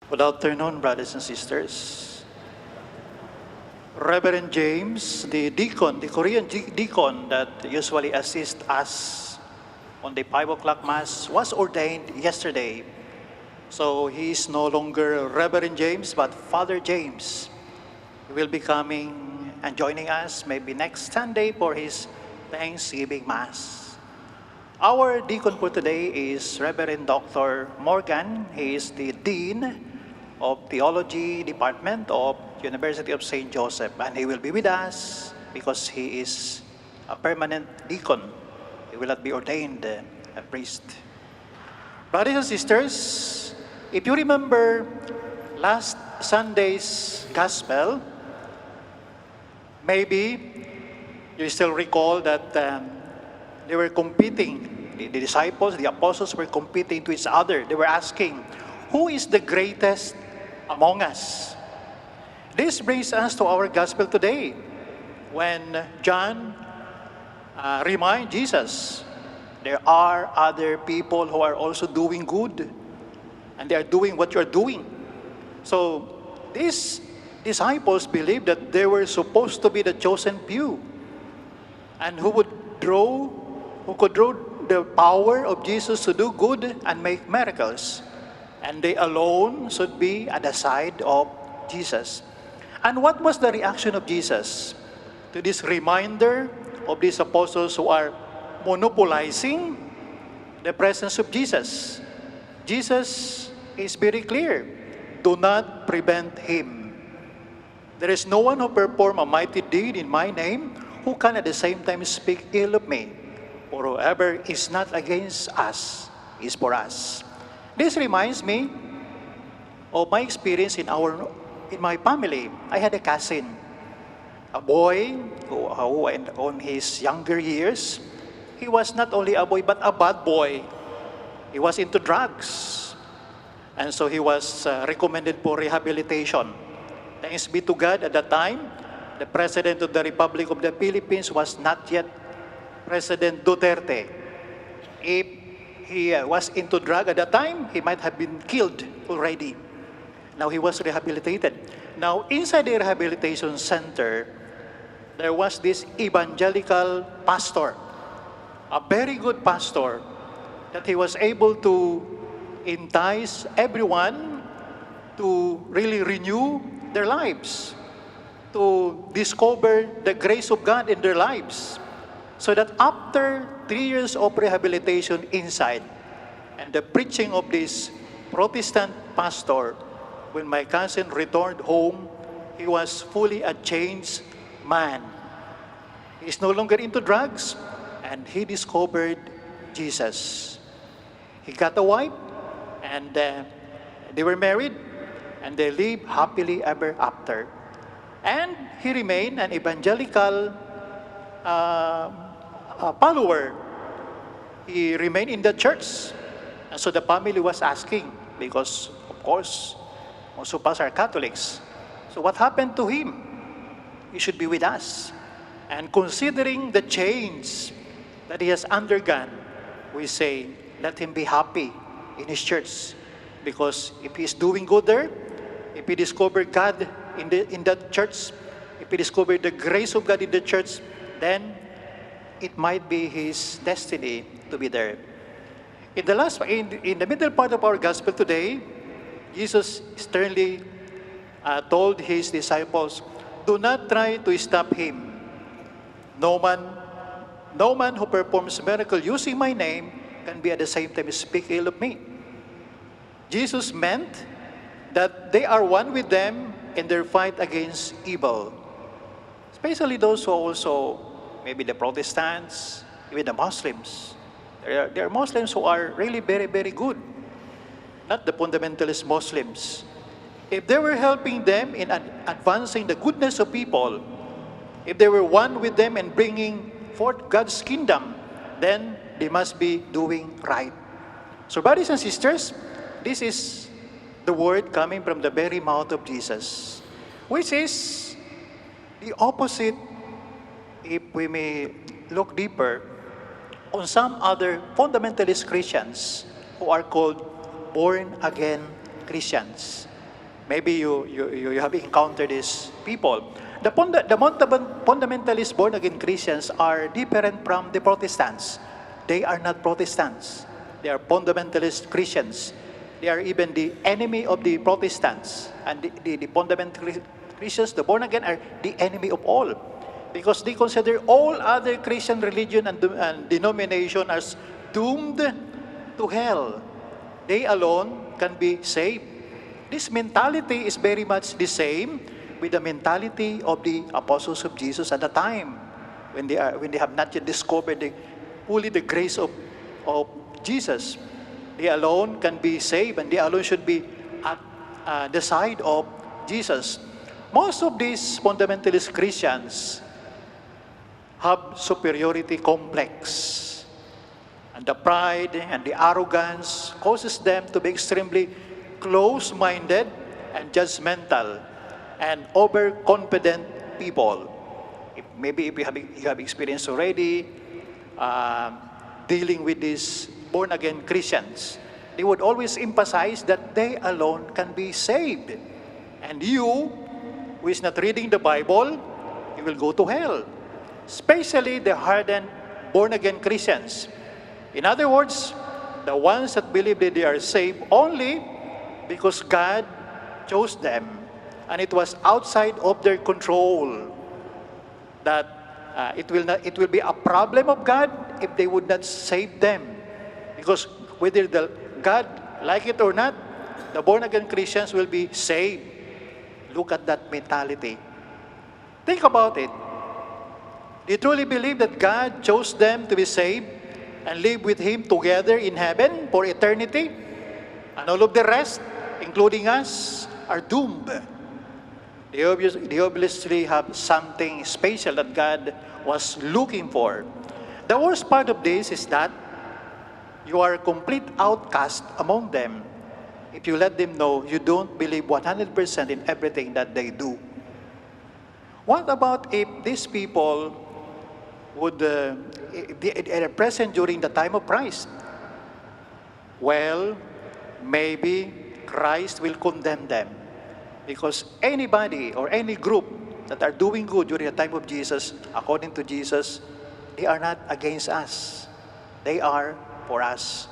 Good afternoon, brothers and sisters. Reverend James, the deacon, the Korean deacon that usually assists us on the 5 o'clock Mass, was ordained yesterday. So he is no longer Reverend James, but Father James. He will be coming and joining us maybe next Sunday for his Thanksgiving Mass. Our deacon for today is Reverend Dr. Morgan. He is the Dean of Theology Department of University of St. Joseph, and he will be with us because he is a permanent deacon. He will not be ordained a priest. Brothers and sisters, if you remember last Sunday's Gospel, maybe you still recall that they were competing. The disciples, the apostles were competing to each other. They were asking, who is the greatest among us? This brings us to our gospel today when John reminds Jesus there are other people who are also doing good and they are doing what you're doing. So these disciples believed that they were supposed to be the chosen few and who could draw the power of Jesus to do good and make miracles. And they alone should be at the side of Jesus. And what was the reaction of Jesus to this reminder of these apostles who are monopolizing the presence of Jesus? Jesus is very clear. Do not prevent him. There is no one who perform a mighty deed in my name who can at the same time speak ill of me. For whoever is not against us is for us. This reminds me of my experience in my family. I had a cousin, a boy who on his younger years, he was not only a boy but a bad boy. He was into drugs. And so he was recommended for rehabilitation. Thanks be to God, at that time, the President of the Republic of the Philippines was not yet President Duterte. If he was into drug at that time, he might have been killed already. Now he was rehabilitated. Now inside the rehabilitation center, there was this evangelical pastor, a very good pastor, that he was able to entice everyone to really renew their lives, to discover the grace of God in their lives. So that after 3 years of rehabilitation inside and the preaching of this Protestant pastor, when my cousin returned home, he was fully a changed man. He is no longer into drugs and he discovered Jesus. He got a wife and they were married and they lived happily ever after. And he remained an evangelical follower. He remained in the church. And so the family was asking, because of course, most of us are Catholics. So what happened to him? He should be with us. And considering the change that he has undergone, we say, let him be happy in his church. Because if he is doing good there, if he discovered God in that church, if he discovered the grace of God in the church, then it might be his destiny to be there. In the middle part of our gospel today, Jesus sternly told his disciples, do not try to stop him. No man who performs miracle using my name can be at the same time speak ill of me. Jesus meant that they are one with them in their fight against evil. Especially those who also, maybe the Protestants, even the Muslims. There are Muslims who are really very, very good. Not the fundamentalist Muslims. If they were helping them in advancing the goodness of people, if they were one with them in bringing forth God's kingdom, then they must be doing right. So brothers and sisters, this is the word coming from the very mouth of Jesus, which is the opposite, if we may look deeper, on some other fundamentalist Christians who are called born-again Christians. Maybe you have encountered these people. The fundamentalist born-again Christians are different from the Protestants. They are not Protestants. They are fundamentalist Christians. They are even the enemy of the Protestants. And the fundamentalist Christians, the born-again, are the enemy of all. Because they consider all other Christian religion and denomination as doomed to hell. They alone can be saved. This mentality is very much the same with the mentality of the apostles of Jesus at the time, when they have not yet discovered fully the grace of Jesus. They alone can be saved, and they alone should be at the side of Jesus. Most of these fundamentalist Christians have superiority complex, and the pride and the arrogance causes them to be extremely close-minded and judgmental and overconfident people. Maybe if you have experience already dealing with these born-again Christians, they would always emphasize that they alone can be saved. And you, who is not reading the Bible, you will go to hell. Especially the hardened born-again Christians. In other words, the ones that believe that they are saved only because God chose them, and it was outside of their control. That it will be a problem of God if they would not save them, because whether God like it or not, the born-again Christians will be saved. Look at that mentality. Think about it. They truly believe that God chose them to be saved and live with Him together in heaven for eternity, and all of the rest, including us, are doomed. They obviously have something special that God was looking for. The worst part of this is that you are a complete outcast among them if you let them know you don't believe 100% in everything that they do. What about if these people would are present during the time of Christ? Well, maybe Christ will condemn them, because anybody or any group that are doing good during the time of Jesus, according to Jesus, they are not against us. They are for us.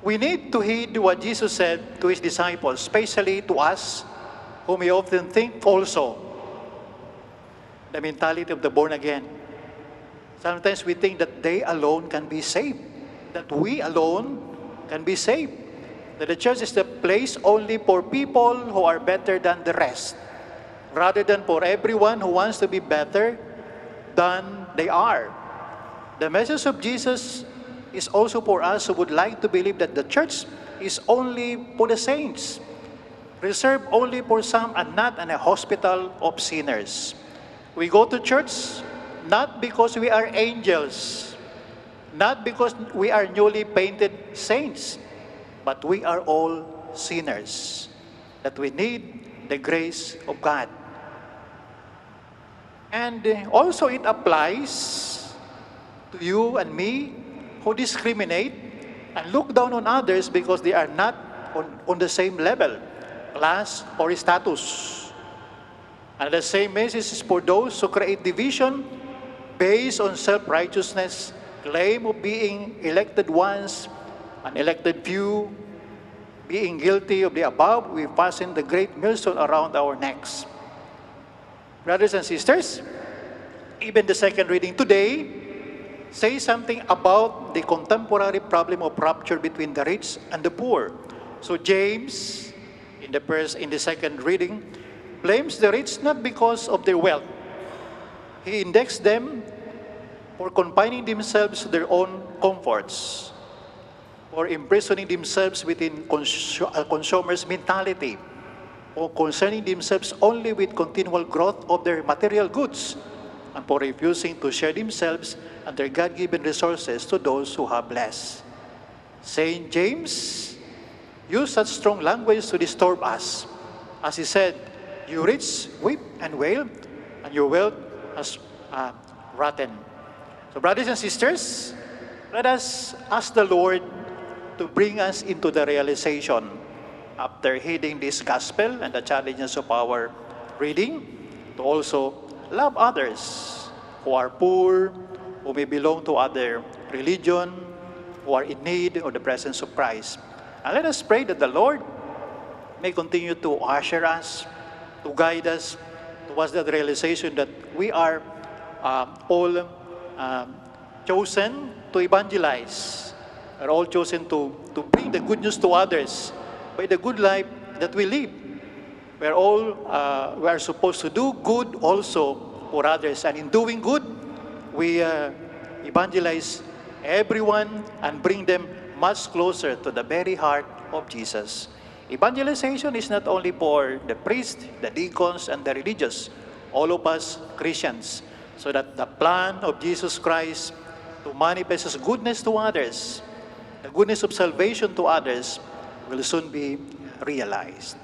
We need to heed what Jesus said to His disciples, especially to us, whom we often think also the mentality of the born again. Sometimes we think that they alone can be saved, that we alone can be saved, that the church is the place only for people who are better than the rest, rather than for everyone who wants to be better than they are. The message of Jesus is also for us who would like to believe that the church is only for the saints, reserved only for some, and not a hospital of sinners. We go to church not because we are angels, not because we are newly painted saints, but we are all sinners, that we need the grace of God. And also it applies to you and me who discriminate and look down on others because they are not on the same level, class, or status. And the same message is for those who create division based on self-righteousness, claim of being elected ones, an elected few, being guilty of the above. We fasten the great millstone around our necks. Brothers and sisters, even the second reading today says something about the contemporary problem of rupture between the rich and the poor. So James, in the second reading, blames the rich not because of their wealth. He indexed them for confining themselves to their own comforts, or imprisoning themselves within a consumer's mentality, or concerning themselves only with continual growth of their material goods, and for refusing to share themselves and their God-given resources to those who have less. Saint James used such strong language to disturb us. As he said, "You rich weep and wail, and your wealth has rotten." So brothers and sisters, let us ask the Lord to bring us into the realization after heeding this gospel and the challenges of our reading, to also love others who are poor, who may belong to other religion, who are in need of the presence of Christ. And let us pray that the Lord may continue to usher us, to guide us towards that realization that we are all chosen to evangelize, are all chosen to bring the good news to others by the good life that we live. We are supposed to do good also for others, and in doing good, we evangelize everyone and bring them much closer to the very heart of Jesus. Evangelization is not only for the priests, the deacons, and the religious, all of us Christians, so that the plan of Jesus Christ to manifest His goodness to others, the goodness of salvation to others, will soon be realized.